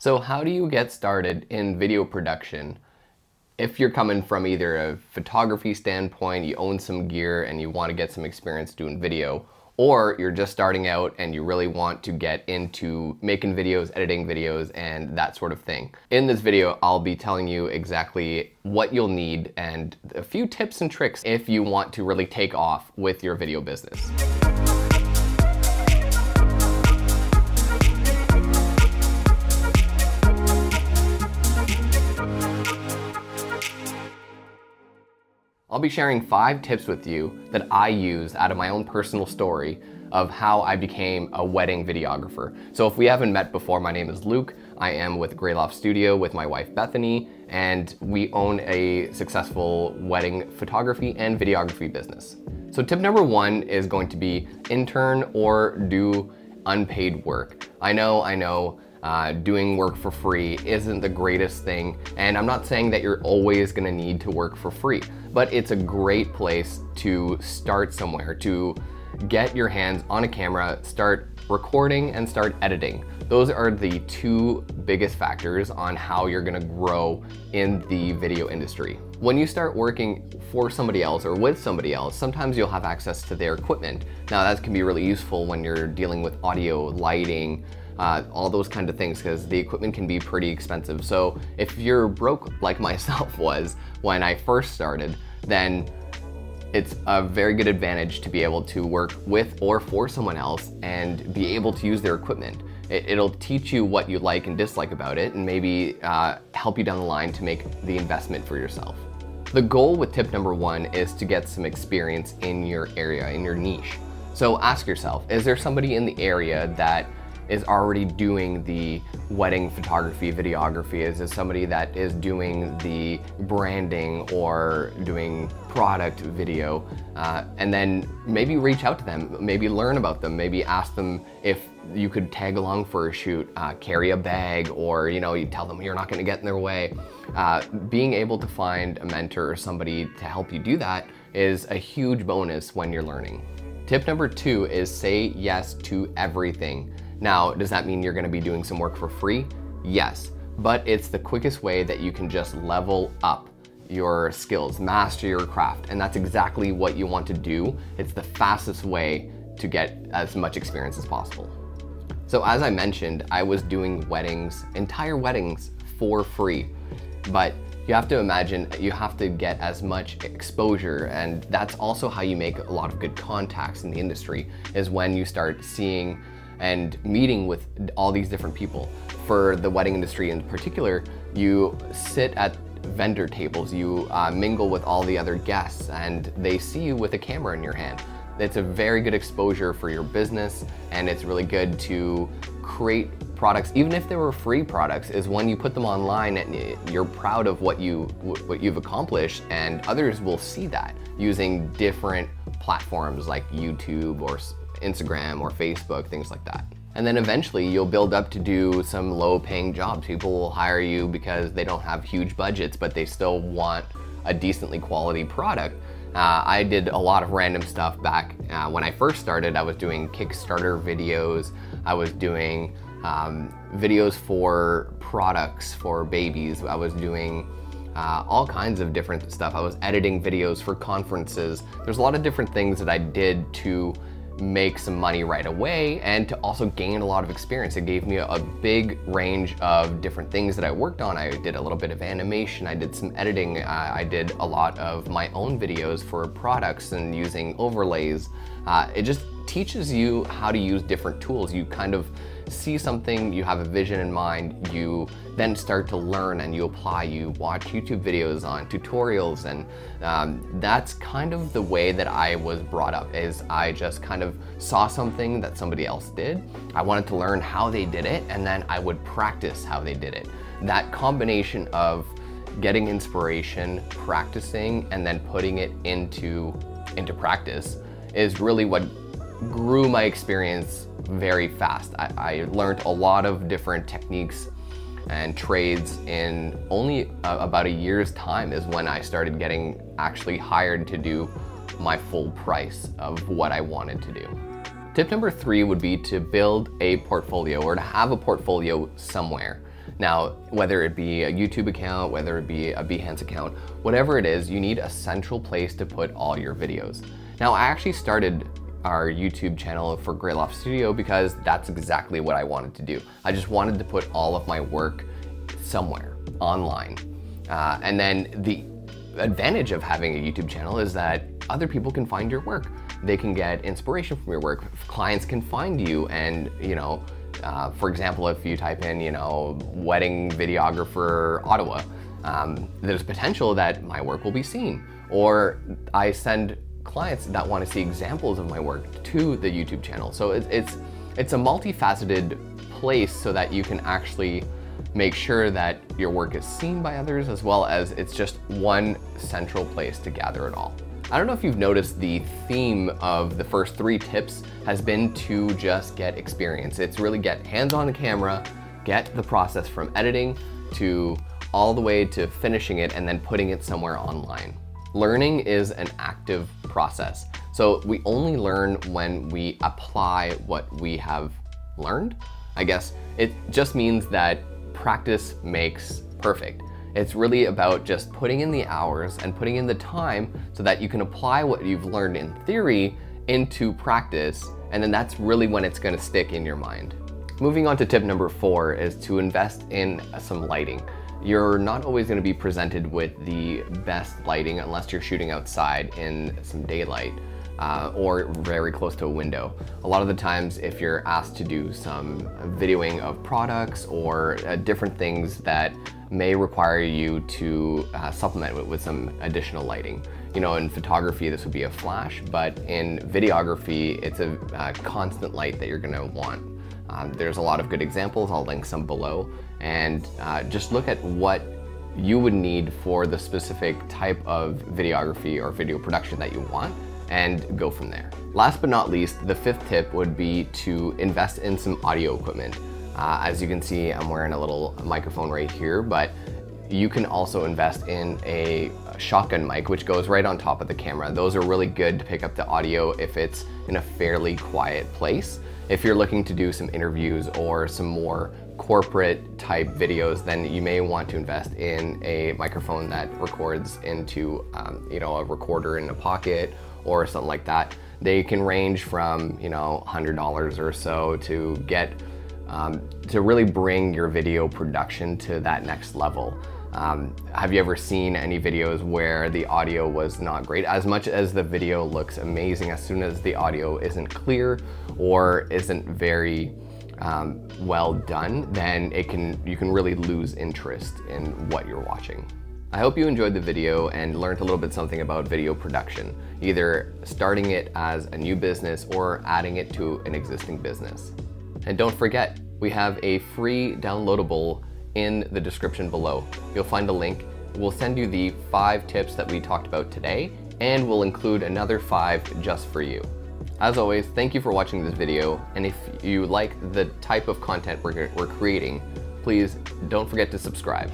So how do you get started in video production? If you're coming from either a photography standpoint, you own some gear and you want to get some experience doing video, or you're just starting out and you really want to get into making videos, editing videos, and that sort of thing. In this video, I'll be telling you exactly what you'll need and a few tips and tricks if you want to really take off with your video business. I'll be sharing 5 tips with you that I use out of my own personal story of how I became a wedding videographer. So if we haven't met before, my name is Luke. I am with Grey Loft Studio with my wife Bethany, and we own a successful wedding photography and videography business. So tip number 1 is going to be intern or do unpaid work. I know. Doing work for free isn't the greatest thing, and I'm not saying that you're always gonna need to work for free, but it's a great place to start somewhere, to get your hands on a camera, start recording and start editing. Those are the 2 biggest factors on how you're gonna grow in the video industry. When you start working for somebody else or with somebody else, sometimes you'll have access to their equipment. Now that can be really useful when you're dealing with audio, lighting, all those kind of things, because the equipment can be pretty expensive. So if you're broke like myself was when I first started, then it's a very good advantage to be able to work with or for someone else and be able to use their equipment. It'll teach you what you like and dislike about it, and maybe help you down the line to make the investment for yourself. The goal with tip number 1 is to get some experience in your area, in your niche. So ask yourself, is there somebody in the area that is already doing the wedding photography, videography? Is it somebody that is doing the branding or doing product video? And then maybe reach out to them, maybe learn about them, maybe ask them if you could tag along for a shoot, carry a bag, or you tell them you're not gonna get in their way. Being able to find a mentor or somebody to help you do that is a huge bonus when you're learning. Tip number 2 is say yes to everything. Now, does that mean you're gonna be doing some work for free? Yes, but it's the quickest way that you can just level up your skills, master your craft, and that's exactly what you want to do. It's the fastest way to get as much experience as possible. So as I mentioned, I was doing weddings, entire weddings for free, but you have to imagine you have to get as much exposure, and that's also how you make a lot of good contacts in the industry, is when you start seeing and meeting with all these different people. For the wedding industry in particular, you sit at vendor tables, you mingle with all the other guests, and they see you with a camera in your hand. It's a very good exposure for your business, and it's really good to create products, even if they were free products, is when you put them online and you're proud of what you've accomplished, and others will see that using different platforms like YouTube or Instagram or Facebook, things like that. And then eventually you'll build up to do some low-paying jobs. People will hire you because they don't have huge budgets, but they still want a decently quality product. I did a lot of random stuff back when I first started. I was doing Kickstarter videos. I was doing videos for products for babies. I was doing all kinds of different stuff. I was editing videos for conferences. There's a lot of different things that I did to make some money right away and to also gain a lot of experience. It gave me a big range of different things that I worked on. I did a little bit of animation, I did some editing, I did a lot of my own videos for products and using overlays. It just teaches you how to use different tools. You kind of see something, you have a vision in mind, you then start to learn and you apply, you watch YouTube videos on tutorials, and that's kind of the way that I was brought up, is I just kind of saw something that somebody else did. I wanted to learn how they did it, and then I would practice how they did it. That combination of getting inspiration, practicing, and then putting it into practice is really what grew my experience very fast. I learned a lot of different techniques and trades in only about a year's time is when I started getting actually hired to do my full price of what I wanted to do. Tip number 3 would be to build a portfolio, or to have a portfolio somewhere. Now, whether it be a YouTube account, whether it be a Behance account, whatever it is, you need a central place to put all your videos. Now, I actually started our YouTube channel for Grey Loft Studio because that's exactly what I wanted to do. I just wanted to put all of my work somewhere online. And then the advantage of having a YouTube channel is that other people can find your work. They can get inspiration from your work. Clients can find you and, for example, if you type in, wedding videographer Ottawa, there's potential that my work will be seen. Or I send clients that want to see examples of my work to the YouTube channel. So it's a multifaceted place so that you can actually make sure that your work is seen by others, as well as it's just one central place to gather it all. I don't know if you've noticed the theme of the first 3 tips has been to just get experience. It's really get hands on camera, get the process from editing to all the way to finishing it and then putting it somewhere online. Learning is an active process. So we only learn when we apply what we have learned. I guess it just means that practice makes perfect. It's really about just putting in the hours and putting in the time so that you can apply what you've learned in theory into practice, and then that's really when it's going to stick in your mind. Moving on to tip number 4 is to invest in some lighting. You're not always going to be presented with the best lighting unless you're shooting outside in some daylight or very close to a window. A lot of the times if you're asked to do some videoing of products or different things that may require you to supplement it with some additional lighting. In photography this would be a flash, but in videography it's a constant light that you're going to want. There's a lot of good examples, I'll link some below, and just look at what you would need for the specific type of videography or video production that you want and go from there. Last but not least, the 5th tip would be to invest in some audio equipment. As you can see, I'm wearing a little microphone right here, but you can also invest in a shotgun mic, which goes right on top of the camera. Those are really good to pick up the audio if it's in a fairly quiet place. If you're looking to do some interviews or some more corporate type videos, then you may want to invest in a microphone that records into a recorder in a pocket or something like that. They can range from $100 or so to get to really bring your video production to that next level. Have you ever seen any videos where the audio was not great? As much as the video looks amazing, as soon as the audio isn't clear or isn't very well done, then you can really lose interest in what you're watching. I hope you enjoyed the video and learned a little bit something about video production, either starting it as a new business or adding it to an existing business. And don't forget, we have a free downloadable in the description below. You'll find a link. We'll send you the 5 tips that we talked about today, and we'll include another 5 just for you. As always, thank you for watching this video, and if you like the type of content we're creating, please don't forget to subscribe.